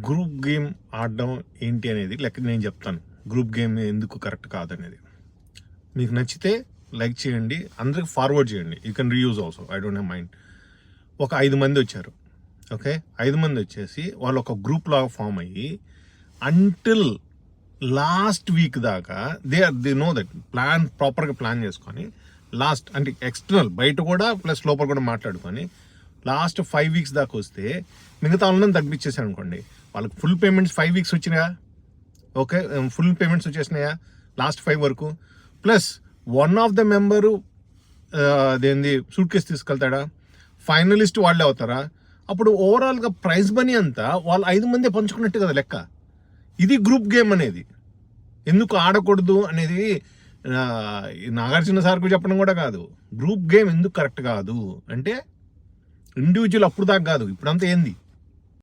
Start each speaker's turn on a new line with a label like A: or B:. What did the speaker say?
A: Group game ఆడడం ఏంటి అనేది నేను చెప్తాను. గ్రూప్ గేమ్ ఎందుకు కరెక్ట్ కాదనేది. మీకు నచ్చితే లైక్ చేయండి, అందరికి ఫార్వర్డ్ చేయండి. You can reuse also, I don't have mind. ఒక 5 మంది వచ్చారు, ఓకే. 5 మంది వచ్చేసి వాళ్ళు ఒక గ్రూప్ లాగా ఫామ్ అయ్యి అంటిల్ లాస్ట్ వీక్ దాకా దే నో దట్ ప్రాపర్గా ప్లాన్ చేసుకొని లాస్ట్ అంటే ఎక్స్టర్నల్ బయట కూడా ప్లస్ లోపల కూడా మాట్లాడుకొని లాస్ట్ 5 వీక్స్ దాకా వస్తే మిగతా వాళ్ళని తగ్గించేసాను అనుకోండి, వాళ్ళకి ఫుల్ పేమెంట్స్ 5 వీక్స్ వచ్చినాయా, ఓకే, ఫుల్ పేమెంట్స్ వచ్చేసినాయా లాస్ట్ 5 వరకు, plus one of the member అదేంది సూట్ కేసు తీసుకెళ్తాడా, ఫైనలిస్ట్ వాళ్ళే అవుతారా, అప్పుడు ఓవరాల్గా ప్రైజ్ మనీ అంతా వాళ్ళు 5 మందే పంచుకున్నట్టు కదా లెక్క. ఇది గ్రూప్ గేమ్ అనేది. ఎందుకు ఆడకూడదు అనేది నాగార్జున సార్కు చెప్పడం కూడా కాదు. గ్రూప్ గేమ్ ఎందుకు కరెక్ట్ కాదు అంటే ఇండివిజువల్ అప్పుడు దాకా కాదు, ఇప్పుడంతా ఏంది